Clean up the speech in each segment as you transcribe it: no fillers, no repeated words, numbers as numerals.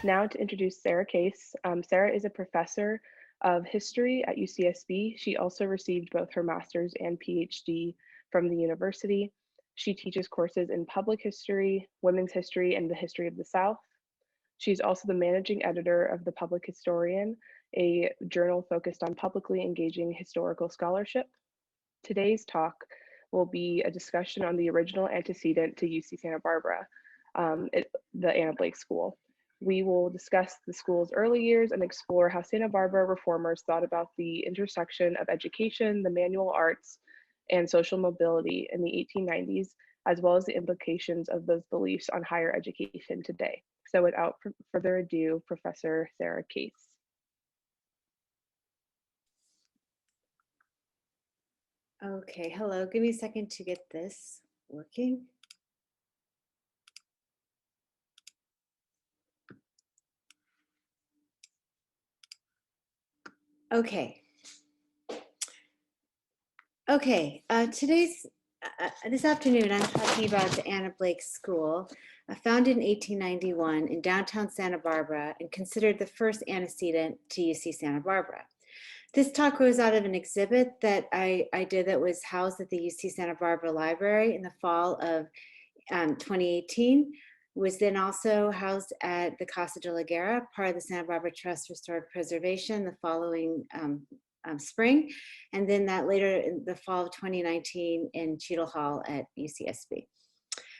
Now to introduce Sarah Case. Sarah is a professor of history at UCSB. She also received both her master's and PhD from the university. She teaches courses in public history, women's history, and the history of the South. She's also the managing editor of The Public Historian, a journal focused on publicly engaging historical scholarship. Today's talk will be a discussion on the original antecedent to UC Santa Barbara, the Anna Blake School. We will discuss the school's early years and explore how Santa Barbara reformers thought about the intersection of education, the manual arts, and social mobility in the 1890s, as well as the implications of those beliefs on higher education today. So without further ado, Professor Sarah Case. Okay, hello, give me a second to get this working. Okay. This afternoon, I'm talking about the Anna Blake School, founded in 1891 in downtown Santa Barbara and considered the first antecedent to UC Santa Barbara. This talk grows out of an exhibit that I did that was housed at the UC Santa Barbara Library in the fall of 2018. Was then also housed at the Casa de la Guerra, part of the Santa Barbara Trust Restored Preservation the following spring, and then that later in the fall of 2019 in Cheadle Hall at UCSB.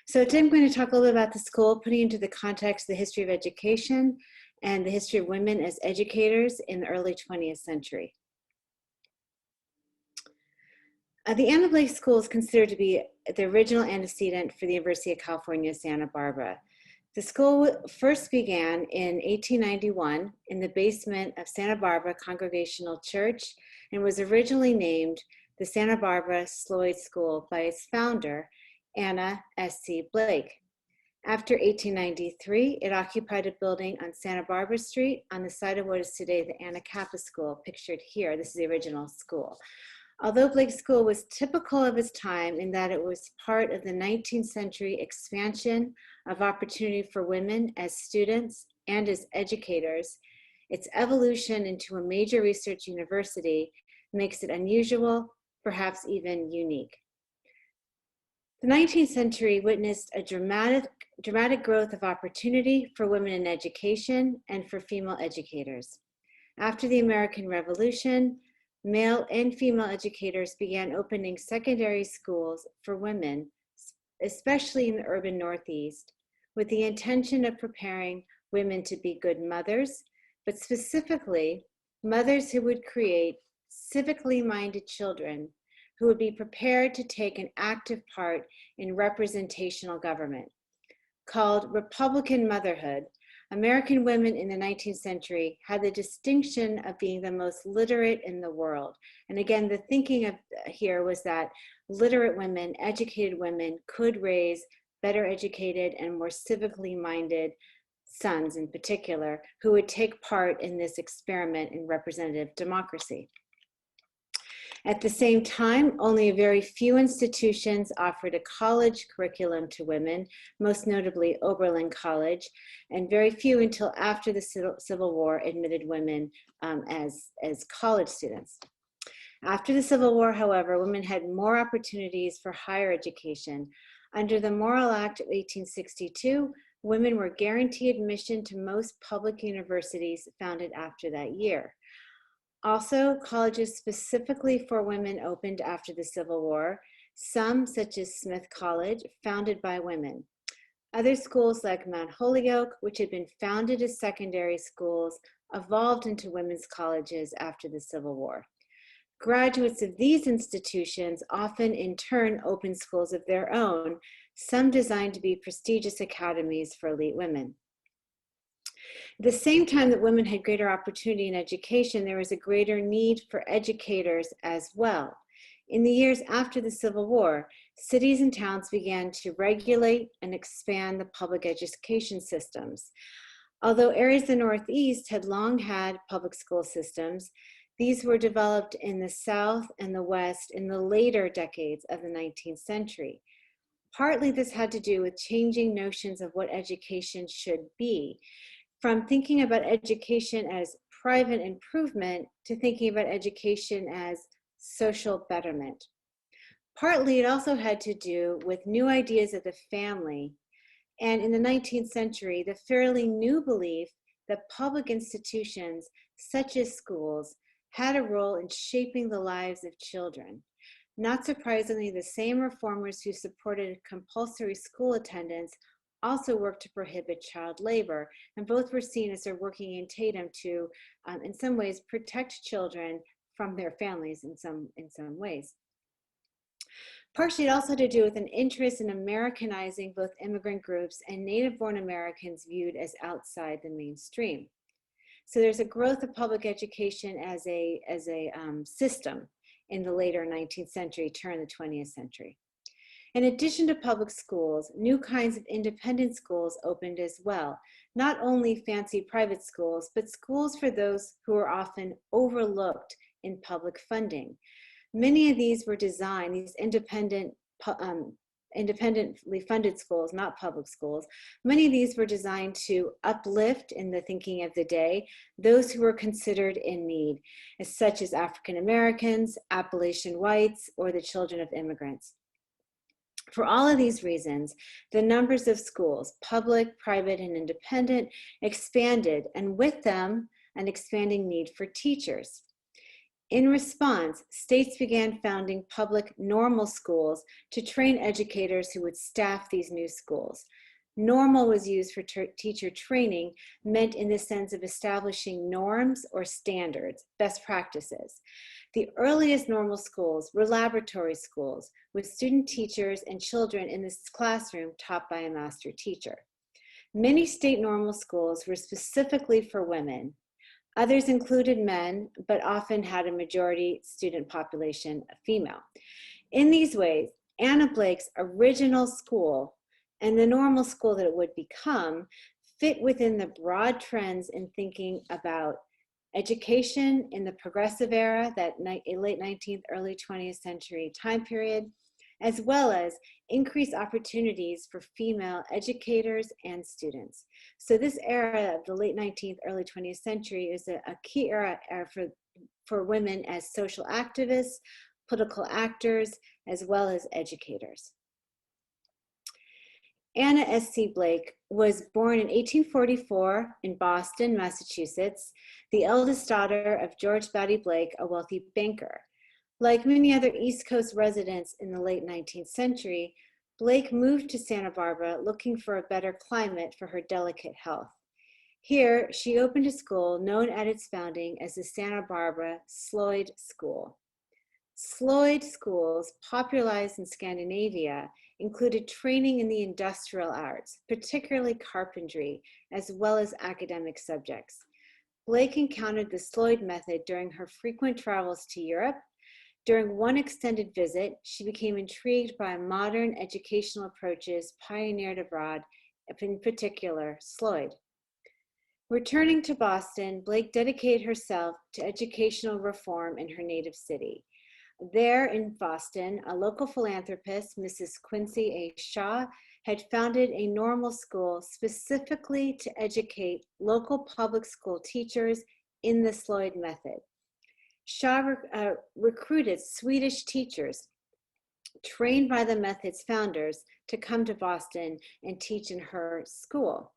So today I'm going to talk a little bit about the school, putting into the context the history of education and the history of women as educators in the early 20th century. The Anna Blake School is considered to be the original antecedent for the University of California, Santa Barbara. The school first began in 1891 in the basement of Santa Barbara Congregational Church and was originally named the Santa Barbara Sloyd School by its founder, Anna S.C. Blake. After 1893, it occupied a building on Santa Barbara Street on the site of what is today the Anna Kappa School, pictured here. This is the original school. Although Blake School was typical of its time in that it was part of the 19th century expansion of opportunity for women as students and as educators, its evolution into a major research university makes it unusual, perhaps even unique. The 19th century witnessed a dramatic growth of opportunity for women in education and for female educators. After the American Revolution, male and female educators began opening secondary schools for women, especially in the urban Northeast, with the intention of preparing women to be good mothers, but specifically mothers who would create civically minded children who would be prepared to take an active part in representational government. Called Republican motherhood, American women in the 19th century had the distinction of being the most literate in the world. And again, the thinking of here was that literate women, educated women, could raise better educated and more civically minded sons in particular, who would take part in this experiment in representative democracy. At the same time, only a very few institutions offered a college curriculum to women, most notably Oberlin College, and very few until after the Civil War admitted women as college students. After the Civil War, however, women had more opportunities for higher education. Under the Morrill Act of 1862, women were guaranteed admission to most public universities founded after that year. Also, colleges specifically for women opened after the Civil War, some, such as Smith College, founded by women. Other schools like Mount Holyoke, which had been founded as secondary schools, evolved into women's colleges after the Civil War. Graduates of these institutions often in turn opened schools of their own, some designed to be prestigious academies for elite women. At the same time that women had greater opportunity in education, there was a greater need for educators as well. In the years after the Civil War, cities and towns began to regulate and expand the public education systems. Although areas of the Northeast had long had public school systems, these were developed in the South and the West in the later decades of the 19th century. Partly this had to do with changing notions of what education should be. from thinking about education as private improvement to thinking about education as social betterment. Partly, it also had to do with new ideas of the family, and in the 19th century, the fairly new belief that public institutions, such as schools, had a role in shaping the lives of children. Not surprisingly, the same reformers who supported compulsory school attendance also worked to prohibit child labor, and both were seen as they're working in tandem to, in some ways, protect children from their families in some ways. Partially, it also had to do with an interest in Americanizing both immigrant groups and native-born Americans viewed as outside the mainstream. So there's a growth of public education as a system in the later 19th century, turn of the 20th century. In addition to public schools, new kinds of independent schools opened as well. Not only fancy private schools, but schools for those who are often overlooked in public funding. Many of these were designed, these independently funded schools, not public schools, many of these were designed to uplift, in the thinking of the day, those who were considered in need, such as African Americans, Appalachian whites, or the children of immigrants. For all of these reasons, the numbers of schools, public, private, and independent, expanded, and with them, an expanding need for teachers. In response, states began founding public normal schools to train educators who would staff these new schools. Normal was used for teacher training, meant in the sense of establishing norms or standards, best practices. The earliest normal schools were laboratory schools with student teachers and children in this classroom taught by a master teacher. Many state normal schools were specifically for women. Others included men, but often had a majority student population female. In these ways, Anna Blake's original school and the normal school that it would become fit within the broad trends in thinking about education in the progressive era, that late 19th, early 20th century time period, as well as increased opportunities for female educators and students. So this era of the late 19th, early 20th century is a key era for women as social activists, political actors, as well as educators. Anna S.C. Blake was born in 1844 in Boston, Massachusetts, the eldest daughter of George Batty Blake, a wealthy banker. Like many other East Coast residents in the late 19th century, Blake moved to Santa Barbara looking for a better climate for her delicate health. Here, she opened a school known at its founding as the Santa Barbara Sloyd School. Sloyd schools, popularized in Scandinavia, included training in the industrial arts, particularly carpentry, as well as academic subjects. Blake encountered the Sloyd method during her frequent travels to Europe. During one extended visit, she became intrigued by modern educational approaches pioneered abroad, in particular, Sloyd. Returning to Boston, Blake dedicated herself to educational reform in her native city. There in Boston, a local philanthropist, Mrs. Quincy A. Shaw, had founded a normal school specifically to educate local public school teachers in the Sloyd method. Shaw recruited Swedish teachers trained by the method's founders to come to Boston and teach in her school.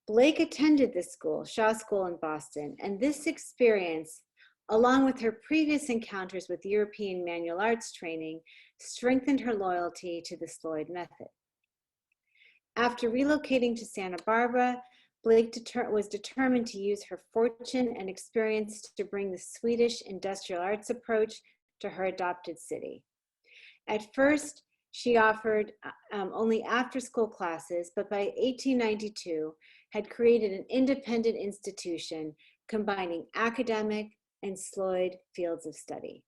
Blake attended this school, Shaw School in Boston, and this experience, along with her previous encounters with European manual arts training, strengthened her loyalty to the Sloyd method. After relocating to Santa Barbara, Blake was determined to use her fortune and experience to bring the Swedish industrial arts approach to her adopted city. At first, she offered only after-school classes, but by 1892, had created an independent institution combining academic and Sloyd fields of study.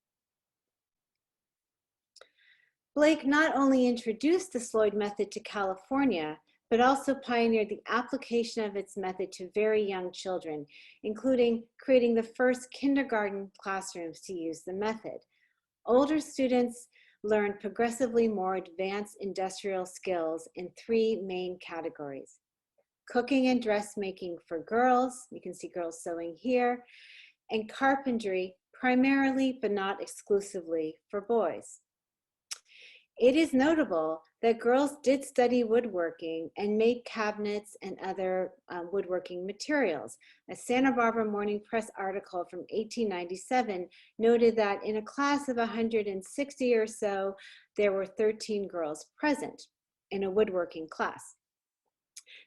Blake not only introduced the Sloyd method to California, but also pioneered the application of its method to very young children, including creating the first kindergarten classrooms to use the method. Older students learned progressively more advanced industrial skills in three main categories: cooking and dressmaking for girls. You can see girls sewing here, and carpentry, primarily but not exclusively for boys. It is notable that girls did study woodworking and made cabinets and other woodworking materials. A Santa Barbara Morning Press article from 1897 noted that in a class of 160 or so, there were 13 girls present in a woodworking class.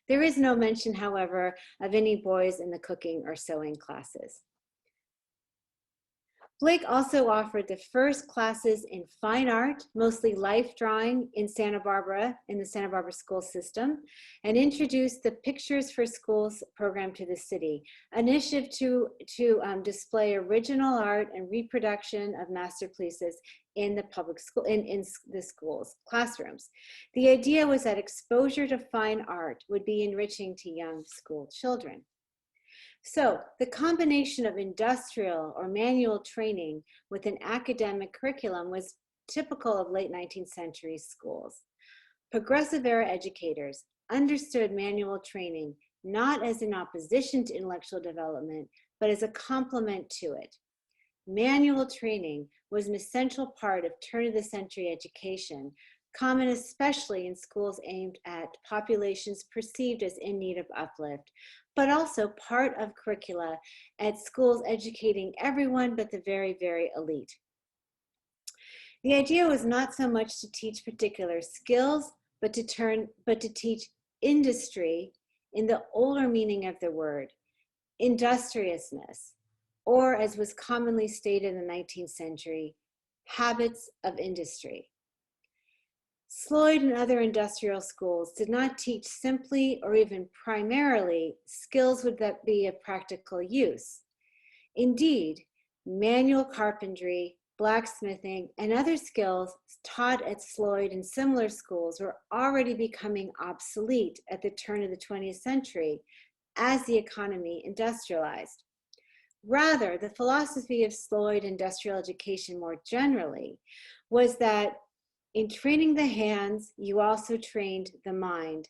There is no mention, however, of any boys in the cooking or sewing classes. Blake also offered the first classes in fine art, mostly life drawing in Santa Barbara, in the Santa Barbara school system, and introduced the Pictures for Schools program to the city, an initiative to display original art and reproduction of masterpieces in the public school, in the schools, classrooms. The idea was that exposure to fine art would be enriching to young school children. So the combination of industrial or manual training with an academic curriculum was typical of late 19th century schools. Progressive era educators understood manual training not as in opposition to intellectual development, but as a complement to it. Manual training was an essential part of turn-of-the-century education, common especially in schools aimed at populations perceived as in need of uplift, but also part of curricula at schools educating everyone but the very, very elite. The idea was not so much to teach particular skills, but to teach industry in the older meaning of the word, industriousness, or as was commonly stated in the 19th century, habits of industry. Sloyd and other industrial schools did not teach simply or even primarily skills that be of practical use. Indeed, manual carpentry, blacksmithing, and other skills taught at Sloyd and similar schools were already becoming obsolete at the turn of the 20th century as the economy industrialized. Rather, the philosophy of Sloyd industrial education more generally was that in training the hands, you also trained the mind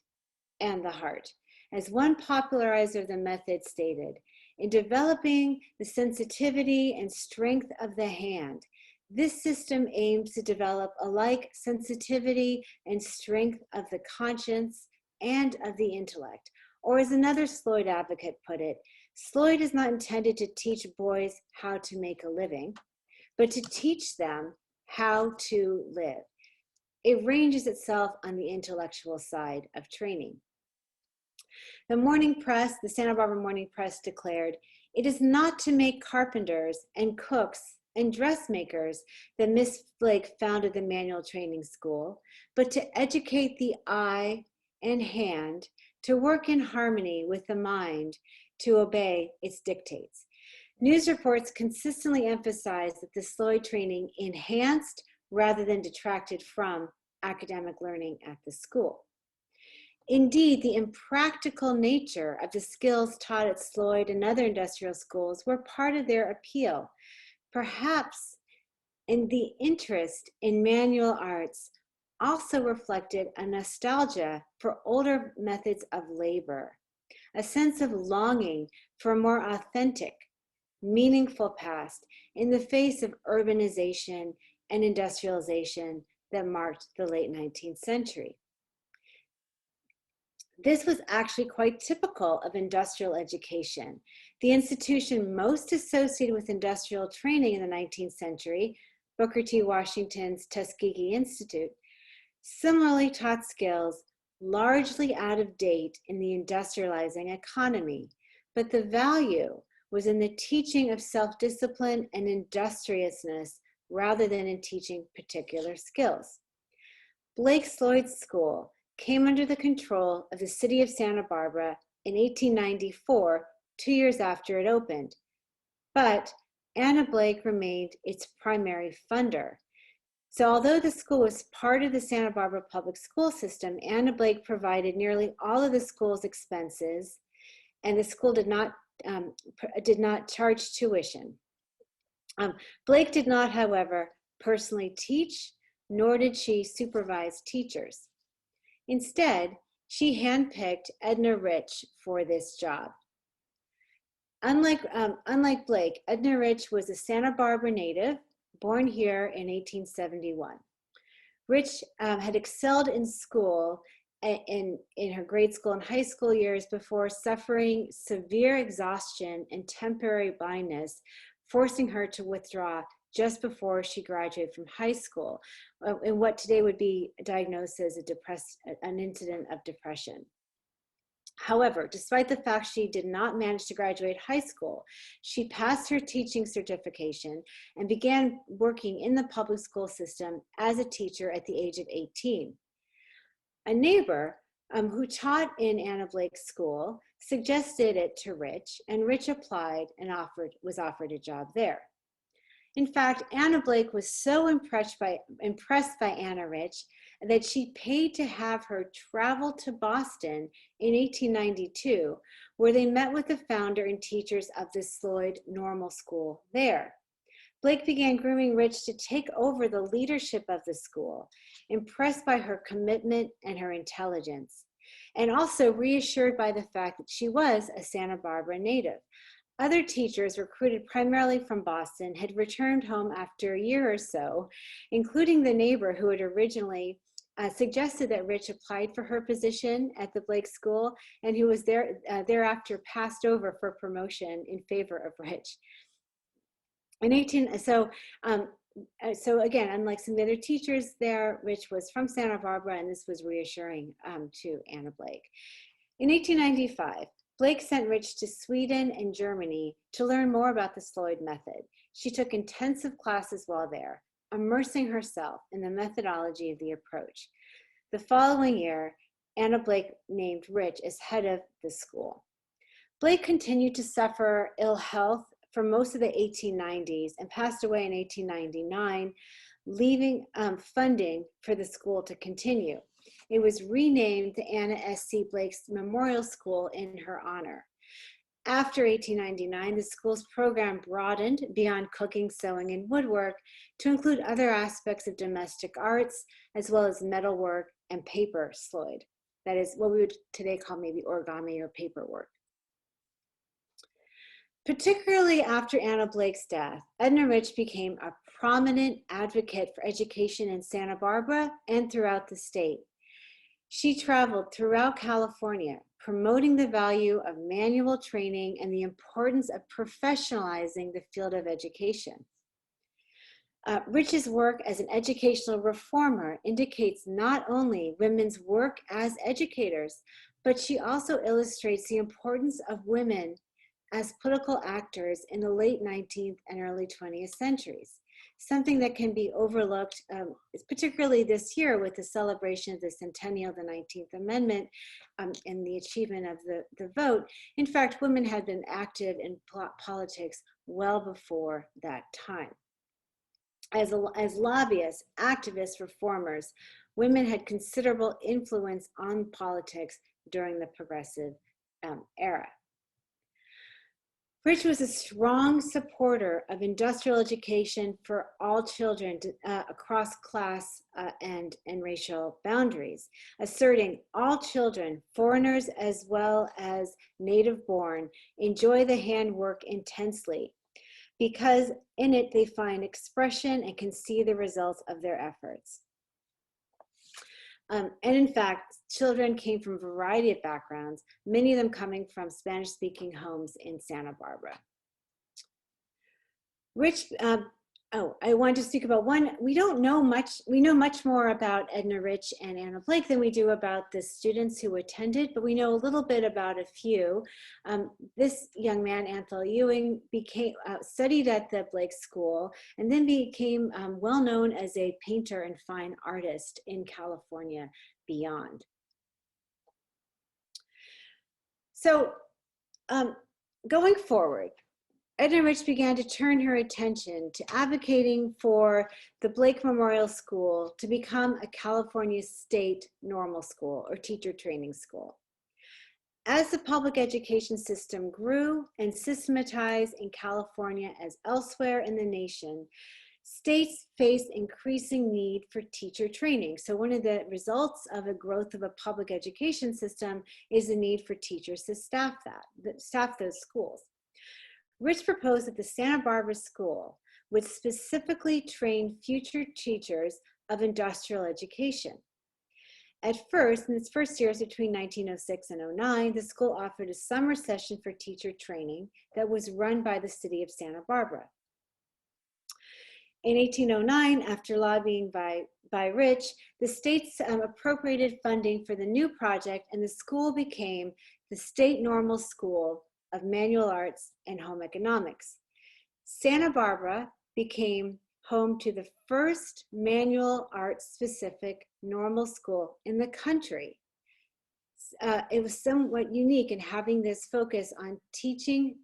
and the heart. As one popularizer of the method stated, in developing the sensitivity and strength of the hand, this system aims to develop alike sensitivity and strength of the conscience and of the intellect. Or as another Sloyd advocate put it, Sloyd is not intended to teach boys how to make a living, but to teach them how to live. It ranges itself on the intellectual side of training. The Morning Press, the Santa Barbara Morning Press declared, "It is not to make carpenters and cooks and dressmakers that Miss Blake founded the manual training school, but to educate the eye and hand to work in harmony with the mind to obey its dictates." News reports consistently emphasized that the Sloyd training enhanced rather than detracted from academic learning at the school. Indeed, the impractical nature of the skills taught at Sloyd and other industrial schools were part of their appeal. Perhaps in the interest in manual arts also reflected a nostalgia for older methods of labor, a sense of longing for a more authentic, meaningful past in the face of urbanization and industrialization that marked the late 19th century. This was actually quite typical of industrial education. The institution most associated with industrial training in the 19th century, Booker T. Washington's Tuskegee Institute, similarly taught skills largely out of date in the industrializing economy, but the value was in the teaching of self-discipline and industriousness rather than in teaching particular skills. Blake Sloyd's school came under the control of the city of Santa Barbara in 1894, 2 years after it opened. But Anna Blake remained its primary funder. So although the school was part of the Santa Barbara public school system, Anna Blake provided nearly all of the school's expenses, and the school did not charge tuition. Blake did not, however, personally teach, nor did she supervise teachers. Instead, She handpicked Ednah Rich for this job. Unlike Blake, Ednah Rich was a Santa Barbara native, born here in 1871. Rich had excelled in school, in her grade school and high school years, before suffering severe exhaustion and temporary blindness, forcing her to withdraw just before she graduated from high school, in what today would be diagnosed as an incident of depression. However, despite the fact she did not manage to graduate high school, she passed her teaching certification and began working in the public school system as a teacher at the age of 18. A neighbor who taught in Anna Blake's school suggested it to Rich, and Rich applied and was offered a job there. In fact, Anna Blake was so impressed by Anna Rich that she paid to have her travel to Boston in 1892, where they met with the founder and teachers of the Sloyd Normal School there. Blake began grooming Rich to take over the leadership of the school, impressed by her commitment and her intelligence, and also reassured by the fact that she was a Santa Barbara native. Other teachers, recruited primarily from Boston, had returned home after a year or so, including the neighbor who had originally suggested that Rich applied for her position at the Blake School, and who was thereafter passed over for promotion in favor of Rich. So again, unlike some other teachers there, Rich was from Santa Barbara, and this was reassuring to Anna Blake. In 1895, Blake sent Rich to Sweden and Germany to learn more about the Sloyd method. She took intensive classes while there, immersing herself in the methodology of the approach. The following year, Anna Blake named Rich as head of the school. Blake continued to suffer ill health for most of the 1890s and passed away in 1899, leaving funding for the school to continue. It was renamed the Anna S.C. Blake's Memorial School in her honor. After 1899, the school's program broadened beyond cooking, sewing, and woodwork to include other aspects of domestic arts, as well as metalwork and paper Sloyd. That is what we would today call maybe origami or paperwork. Particularly after Anna Blake's death, Ednah Rich became a prominent advocate for education in Santa Barbara and throughout the state. She traveled throughout California, promoting the value of manual training and the importance of professionalizing the field of education. Rich's work as an educational reformer indicates not only women's work as educators, but she also illustrates the importance of women as political actors in the late 19th and early 20th centuries, something that can be overlooked, particularly this year with the celebration of the centennial of the 19th Amendment and the achievement of the vote. In fact, women had been active in politics well before that time. As lobbyists, activists, reformers, women had considerable influence on politics during the progressive era. Rich was a strong supporter of industrial education for all children across class and racial boundaries, asserting all children, foreigners as well as native born, enjoy the handwork intensely because in it they find expression and can see the results of their efforts. And in fact, children came from a variety of backgrounds, many of them coming from Spanish-speaking homes in Santa Barbara. Rich, I wanted to speak about one. We know much more about Ednah Rich and Anna Blake than we do about the students who attended, but we know a little bit about a few. This young man, Anthony Ewing, studied at the Blake School and then became well known as a painter and fine artist in California beyond. So going forward, Ednah Rich began to turn her attention to advocating for the Blake Memorial School to become a California state normal school or teacher training school. As the public education system grew and systematized in California as elsewhere in the nation, States face increasing need for teacher training. So one of the results of a growth of a public education system is the need for teachers to staff those schools. Rich proposed that the Santa Barbara School would specifically train future teachers of industrial education. At first, in its first years between 1906 and 09, the school offered a summer session for teacher training that was run by the city of Santa Barbara. In 1809, after lobbying by Rich, the states appropriated funding for the new project, and the school became the State Normal School of Manual Arts and Home Economics. Santa Barbara became home to the first manual arts specific normal school in the country. It was somewhat unique in having this focus on teaching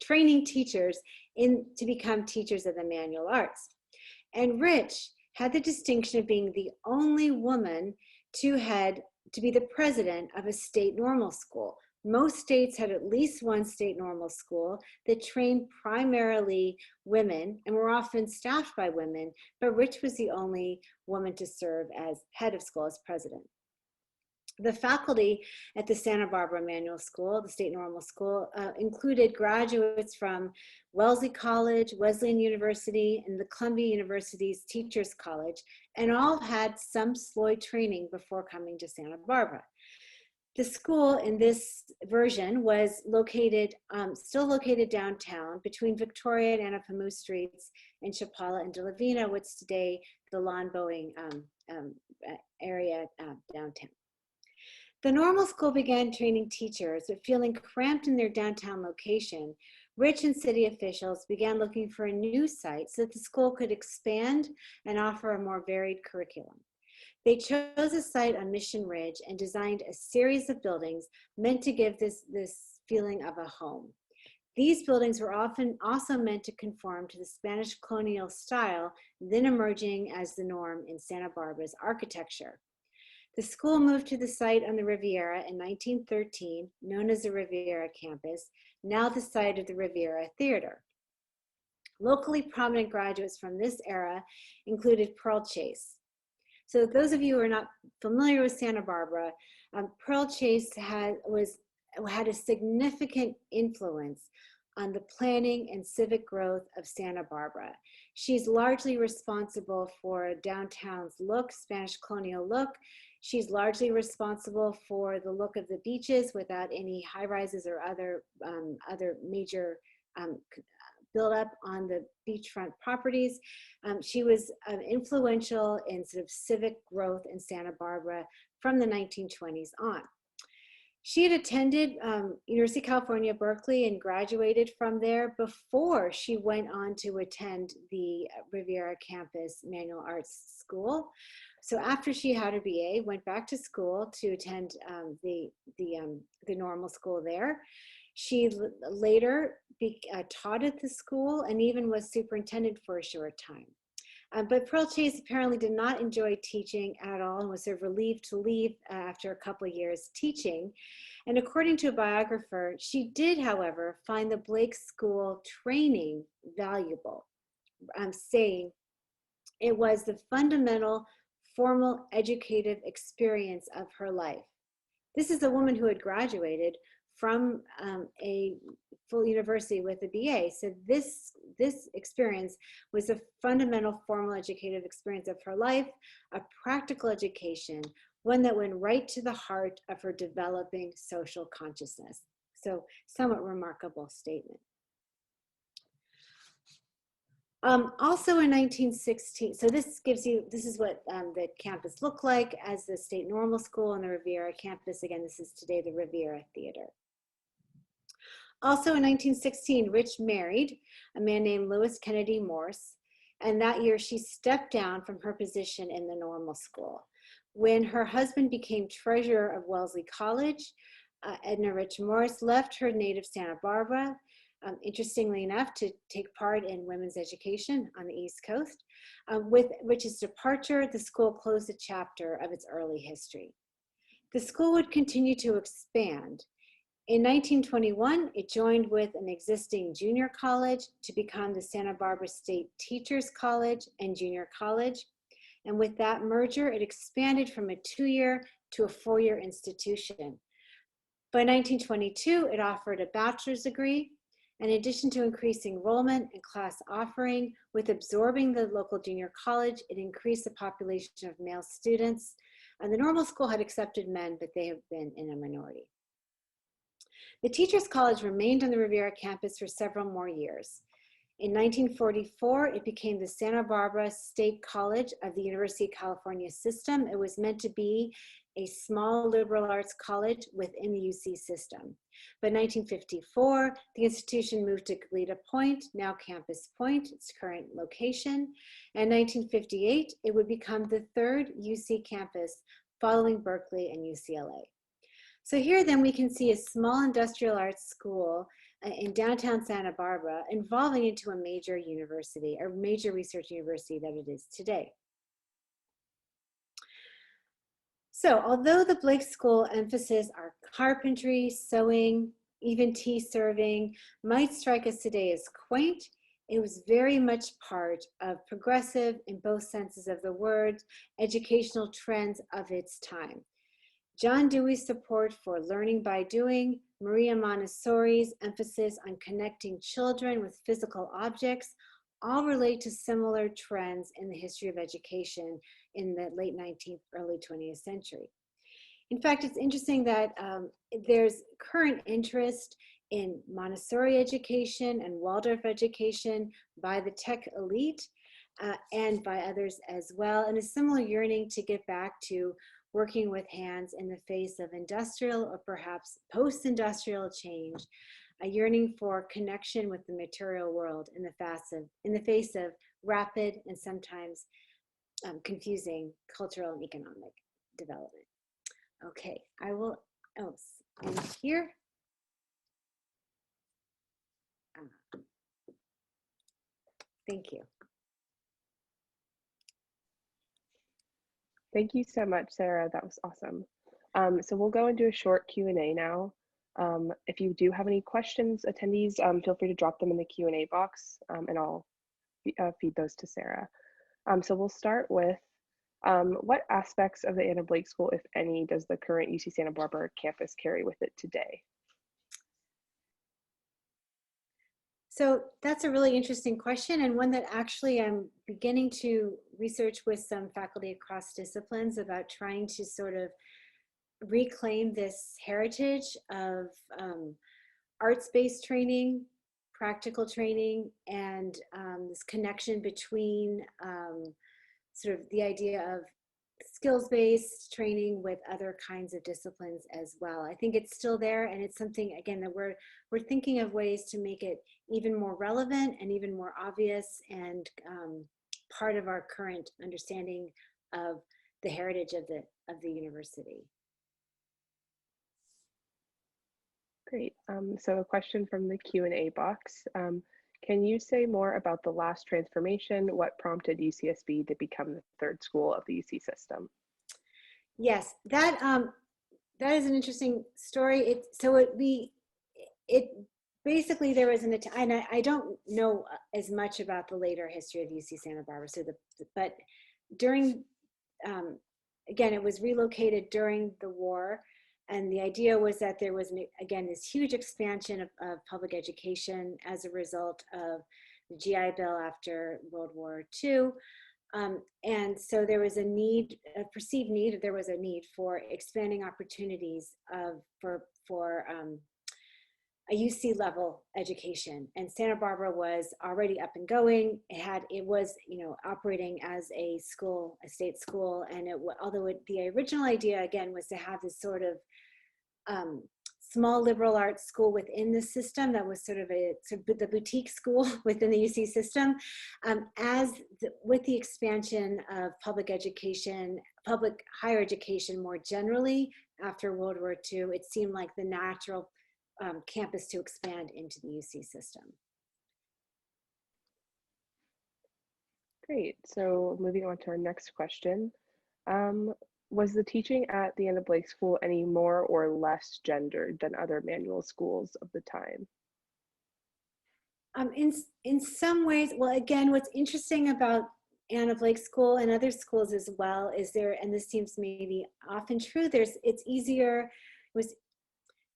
training teachers to become teachers of the manual arts. And Rich had the distinction of being the only woman to be the president of a state normal school. Most states had at least one state normal school that trained primarily women and were often staffed by women, but Rich was the only woman to serve as head of school, as president. The faculty at the Santa Barbara Manual School, the state normal school, included graduates from Wellesley College, Wesleyan University, and the Columbia University's Teachers College, and all had some SLOI training before coming to Santa Barbara. The school in this version was still located downtown between Victoria and Anapamu Streets in Chapala and De La Vina, what's today the lawn mowing area downtown. The normal school began training teachers, but feeling cramped in their downtown location, Rich and city officials began looking for a new site so that the school could expand and offer a more varied curriculum. They chose a site on Mission Ridge and designed a series of buildings meant to give this feeling of a home. These buildings were often also meant to conform to the Spanish colonial style, then emerging as the norm in Santa Barbara's architecture. The school moved to the site on the Riviera in 1913, known as the Riviera Campus, now the site of the Riviera Theater. Locally prominent graduates from this era included Pearl Chase. So those of you who are not familiar with Santa Barbara, Pearl Chase had a significant influence on the planning and civic growth of Santa Barbara. She's largely responsible for downtown's look, Spanish colonial look. She's largely responsible for the look of the beaches without any high rises or other major buildup on the beachfront properties. She was influential in sort of civic growth in Santa Barbara from the 1920s on. She had attended University of California, Berkeley, and graduated from there before she went on to attend the Riviera Campus Manual Arts School. So after she had her BA, went back to school to attend the normal school there. She later taught at the school and even was superintendent for a short time. But Pearl Chase apparently did not enjoy teaching at all and was sort of relieved to leave after a couple of years teaching. And according to a biographer, she did, however, find the Blake School training valuable, saying it was the fundamental formal educative experience of her life. This is a woman who had graduated from a full university with a BA. So this experience was a fundamental formal educative experience of her life, a practical education, one that went right to the heart of her developing social consciousness. So somewhat remarkable statement. Also in 1916, so this is what the campus looked like as the State Normal School and the Riviera Campus. Again, this is today the Riviera Theater. Also in 1916, Rich married a man named Lewis Kennedy Morse, and that year she stepped down from her position in the normal school. When her husband became treasurer of Wellesley College, Ednah Rich Morse left her native Santa Barbara, interestingly enough, to take part in women's education on the East Coast. With Rich's departure, the school closed a chapter of its early history. The school would continue to expand. In 1921, it joined with an existing junior college to become the Santa Barbara State Teachers College and Junior College. And with that merger, it expanded from a 2-year to a 4-year institution. By 1922, it offered a bachelor's degree. In addition to increasing enrollment and class offering, with absorbing the local junior college, it increased the population of male students. And the normal school had accepted men, but they have been in a minority. The Teachers College remained on the Riviera campus for several more years. In 1944, it became the Santa Barbara State College of the University of California system. It was meant to be a small liberal arts college within the UC system. By 1954, the institution moved to Goleta Point, now Campus Point, its current location. And 1958, it would become the 3rd UC campus following Berkeley and UCLA. So here then we can see a small industrial arts school in downtown Santa Barbara evolving into a major university, or major research university that it is today. So although the Blake School emphasis on carpentry, sewing, even tea serving might strike us today as quaint, it was very much part of progressive, in both senses of the word, educational trends of its time. John Dewey's support for learning by doing, Maria Montessori's emphasis on connecting children with physical objects, all relate to similar trends in the history of education in the late 19th, early 20th century. In fact, it's interesting that there's current interest in Montessori education and Waldorf education by the tech elite and by others as well, and a similar yearning to get back to working with hands in the face of industrial or perhaps post-industrial change, a yearning for connection with the material world in the face of rapid and sometimes confusing cultural and economic development. Okay, I will end here. Thank you. Thank you so much, Sarah. That was awesome. So we'll go into a short Q&A now. If you do have any questions, attendees, feel free to drop them in the Q&A box and I'll feed those to Sarah. So we'll start with what aspects of the Anna Blake School, if any, does the current UC Santa Barbara campus carry with it today? So that's a really interesting question, and one that actually I'm beginning to research with some faculty across disciplines about trying to sort of reclaim this heritage of arts-based training, practical training, and this connection between sort of the idea of skills-based training with other kinds of disciplines as well. I think it's still there, and it's something, again, that we're thinking of ways to make it even more relevant and even more obvious and part of our current understanding of the heritage of the university. Great. So a question from the Q&A box. Can you say more about the last transformation? What prompted UCSB to become the 3rd school of the UC system? Yes, that is an interesting story. Basically there was and I don't know as much about the later history of UC Santa Barbara. But during again, it was relocated during the war. And the idea was that there was, again, this huge expansion of public education as a result of the GI Bill after World War II. And so there was a perceived need, there was a need for expanding opportunities for a UC level education. And Santa Barbara was already up and going. It was operating as a school, a state school. And the original idea, again, was to have this sort of small liberal arts school within the system that was sort of the boutique school within the UC system. With the expansion of public education, public higher education more generally after World War II, it seemed like the natural campus to expand into the UC system. Great. So moving on to our next question. Was the teaching at the Anna Blake School any more or less gendered than other manual schools of the time? In some ways, well, again, what's interesting about Anna Blake School and other schools as well is there, and this seems maybe often true, it's easier, it was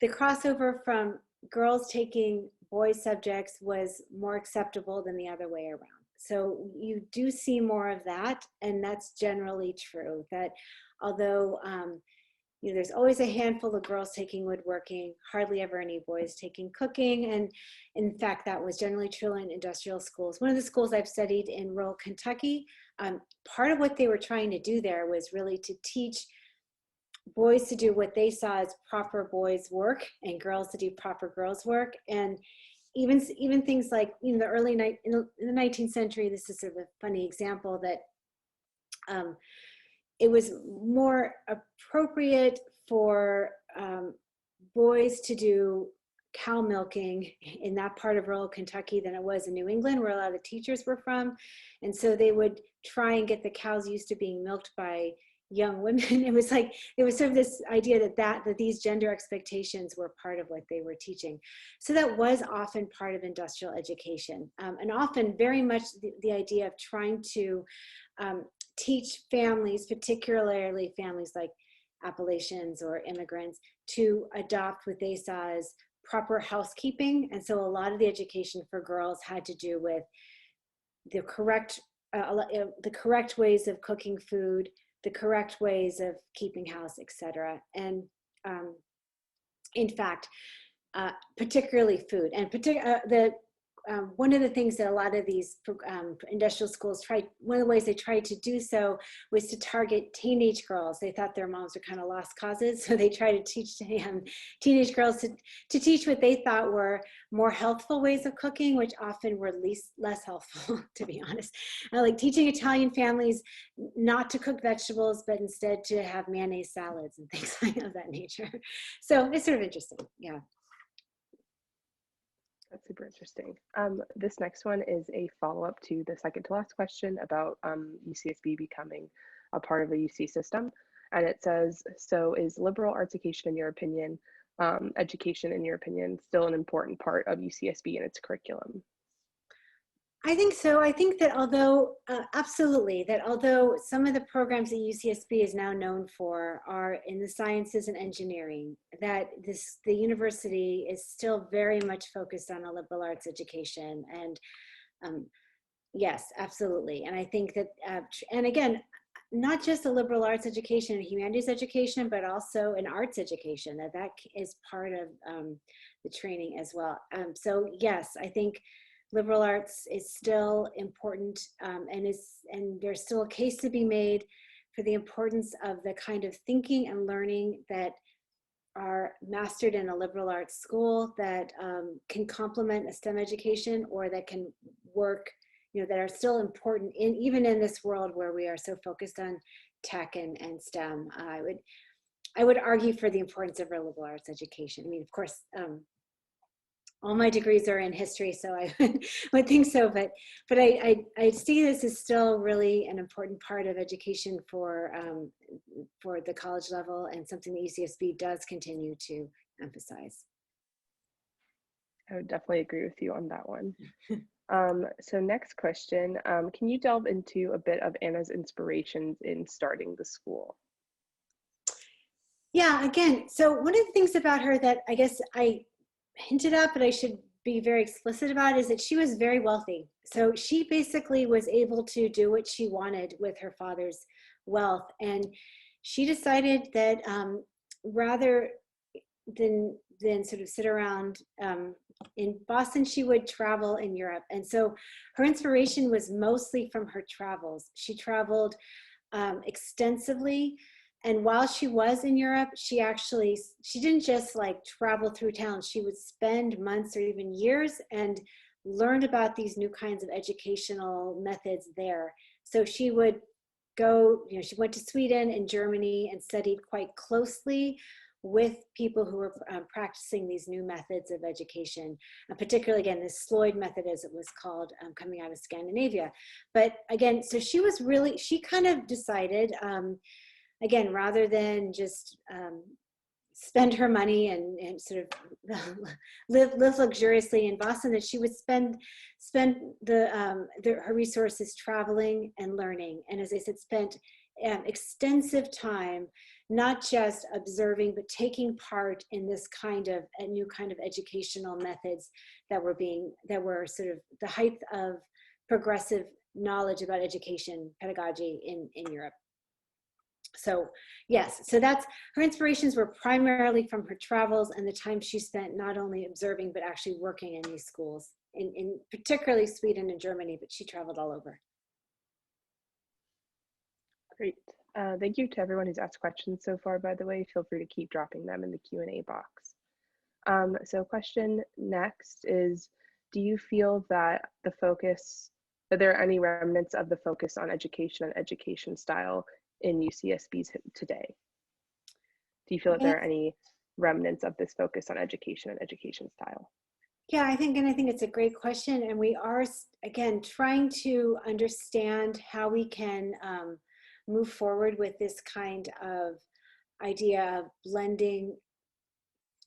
the crossover from girls taking boys subjects was more acceptable than the other way around. So you do see more of that, and that's generally true, that although there's always a handful of girls taking woodworking, hardly ever any boys taking cooking. And in fact, that was generally true in industrial schools. One of the schools I've studied in rural Kentucky, part of what they were trying to do there was really to teach boys to do what they saw as proper boys work and girls to do proper girls work. And even things like in the in the 19th century, this is sort of a funny example that it was more appropriate for boys to do cow milking in that part of rural Kentucky than it was in New England, where a lot of the teachers were from. And so they would try and get the cows used to being milked by young women. It was like, it was sort of this idea that these gender expectations were part of what they were teaching. So that was often part of industrial education. And often very much the idea of trying to teach families, particularly families like Appalachians or immigrants, to adopt what they saw as proper housekeeping. And so a lot of the education for girls had to do with the correct ways of cooking food, the correct ways of keeping house, etc. And in fact, particularly food, and one of the things that a lot of these industrial schools tried, one of the ways they tried to do so was to target teenage girls. They thought their moms were kind of lost causes, so they tried to teach teenage girls to teach what they thought were more healthful ways of cooking, which often were less healthful, to be honest. Like teaching Italian families not to cook vegetables, but instead to have mayonnaise salads and things of that nature. So it's sort of interesting, yeah. That's super interesting. This next one is a follow-up to the second to last question about UCSB becoming a part of the UC system. And it says, so is liberal arts education in your opinion, still an important part of UCSB and its curriculum? I think so. I think that although, absolutely, that although some of the programs that UCSB is now known for are in the sciences and engineering, that the university is still very much focused on a liberal arts education. And yes, absolutely. And I think that, and again, not just a liberal arts education and humanities education, but also an arts education, that is part of the training as well. So yes, I think liberal arts is still important, and there's still a case to be made for the importance of the kind of thinking and learning that are mastered in a liberal arts school that can complement a STEM education, or that can work, that are still important even in this world where we are so focused on tech and STEM. I would argue for the importance of a liberal arts education. I mean, of course, all my degrees are in history, so I would think so. But I see this as still really an important part of education for the college level, and something that UCSB does continue to emphasize. I would definitely agree with you on that one. So next question, can you delve into a bit of Anna's inspirations in starting the school? Yeah, again, so one of the things about her that I guess I hinted at, but I should be very explicit about, is that she was very wealthy. So she basically was able to do what she wanted with her father's wealth. And she decided that rather than sort of sit around in Boston, she would travel in Europe. And so her inspiration was mostly from her travels. She traveled extensively. And while she was in Europe, she didn't just like travel through town. She would spend months or even years and learned about these new kinds of educational methods there. So she would go, she went to Sweden and Germany and studied quite closely with people who were practicing these new methods of education, particularly, again, this Sloyd method, as it was called, coming out of Scandinavia. But again, so she kind of decided, again, rather than just spend her money and sort of live luxuriously in Boston, that she would spend her resources traveling and learning. And as I said, spent extensive time not just observing, but taking part in this kind of a new kind of educational methods that were sort of the height of progressive knowledge about education pedagogy in Europe. So yes, so that's her inspirations were primarily from her travels and the time she spent not only observing but actually working in these schools in particularly Sweden and Germany, but she traveled all over. Great. Thank you to everyone who's asked questions so far, by the way. Feel free to keep dropping them in the Q&A box. So question next is, do you feel that that there are any remnants of the focus on education and education style in UCSB today? Do you feel that there are any remnants of this focus on education and education style? Yeah, I think it's a great question. And we are, again, trying to understand how we can move forward with this kind of idea of blending.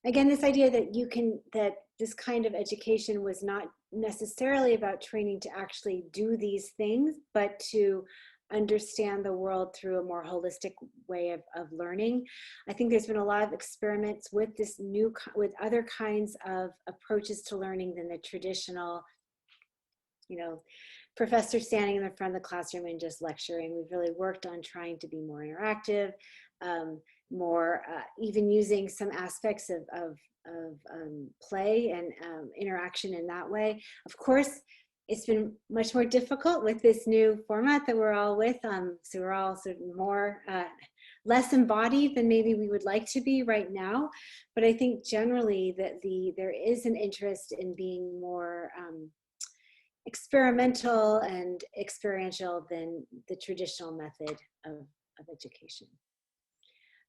Again, this idea that this kind of education was not necessarily about training to actually do these things, but to understand the world through a more holistic way of learning. I think there's been a lot of experiments with with other kinds of approaches to learning than the traditional, professor standing in the front of the classroom and just lecturing. We've really worked on trying to be more interactive, more even using some aspects of play and interaction in that way. Of course, it's been much more difficult with this new format that we're all with. So we're all sort of more, less embodied than maybe we would like to be right now. But I think generally that there is an interest in being more experimental and experiential than the traditional method of education.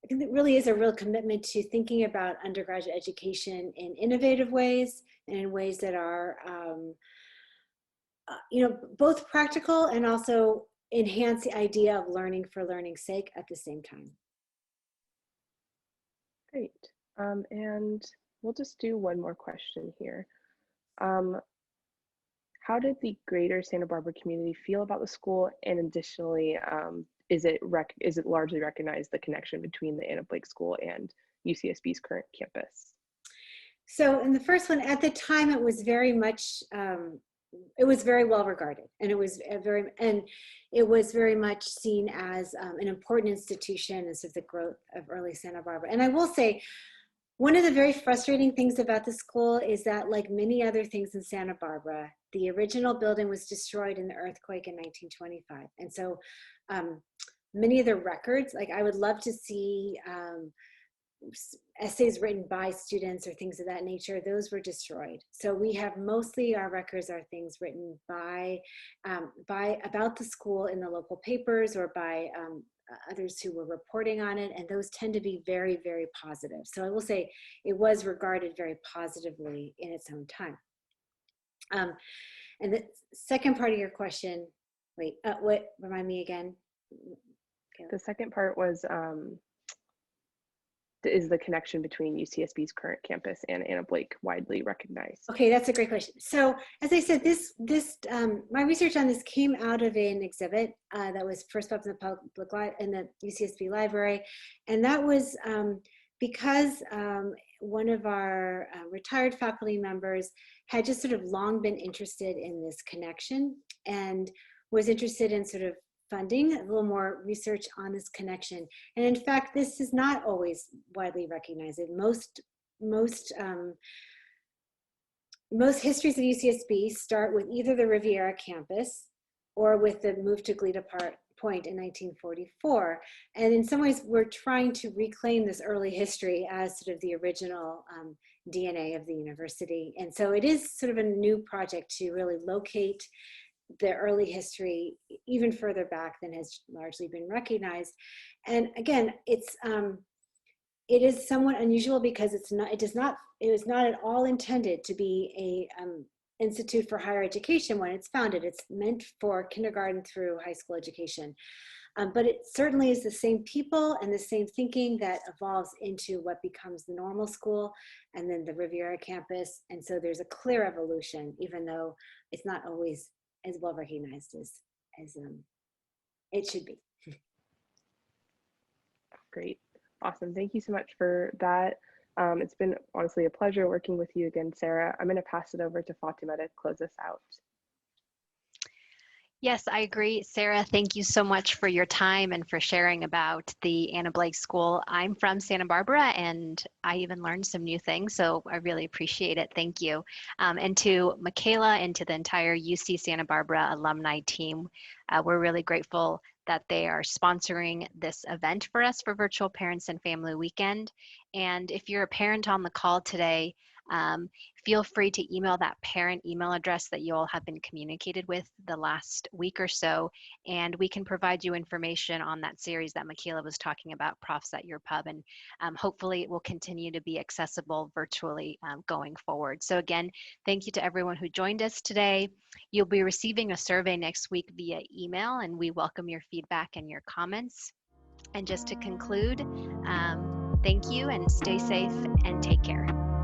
I think it really is a real commitment to thinking about undergraduate education in innovative ways and in ways that are both practical and also enhance the idea of learning for learning's sake at the same time. Great. And we'll just do one more question here. How did the greater Santa Barbara community feel about the school? And additionally, is it largely recognized the connection between the Anna Blake School and UCSB's current campus? So in the first one, at the time, it was very much, it was very well regarded, and it was very much seen as an important institution as of the growth of early Santa Barbara. And I will say, one of the very frustrating things about the school is that, like many other things in Santa Barbara, the original building was destroyed in the earthquake in 1925. And so many of the records, like I would love to see essays written by students or things of that nature, those were destroyed. So we have mostly our records are things written by about the school in the local papers or by others who were reporting on it, and those tend to be very, very positive. So I will say it was regarded very positively in its own time. And the second part of your question, wait, what, remind me again? Okay. The second part was, is the connection between UCSB's current campus and Anna Blake widely recognized? Okay, that's a great question. So as I said, my research on this came out of an exhibit that was first up in the UCSB library. And that was because one of our retired faculty members had just sort of long been interested in this connection and was interested in sort of funding a little more research on this connection. And in fact, this is not always widely recognized. Most histories of UCSB start with either the Riviera Campus or with the move to Glida Point in 1944. And in some ways, we're trying to reclaim this early history as sort of the original DNA of the university. And so it is sort of a new project to really locate the early history even further back than has largely been recognized. And again, it is somewhat unusual because it was not at all intended to be a institute for higher education when it's founded. It's meant for kindergarten through high school education. But it certainly is the same people and the same thinking that evolves into what becomes the normal school and then the Riviera campus. And so there's a clear evolution, even though it's not always as well recognized as it should be. Great. Awesome. Thank you so much for that. It's been honestly a pleasure working with you again, Sarah. I'm going to pass it over to Fatima to close us out. Yes, I agree. Sarah, thank you so much for your time and for sharing about the Anna Blake School. I'm from Santa Barbara and I even learned some new things, so I really appreciate it. Thank you. And to Michaela and to the entire UC Santa Barbara alumni team, we're really grateful that they are sponsoring this event for us for Virtual Parents and Family Weekend. And if you're a parent on the call today, feel free to email that parent email address that you all have been communicated with the last week or so, and we can provide you information on that series that Michaela was talking about, Profs at Your Pub, and hopefully it will continue to be accessible virtually going forward. So again, thank you to everyone who joined us today. You'll be receiving a survey next week via email, and we welcome your feedback and your comments. And just to conclude, thank you and stay safe and take care.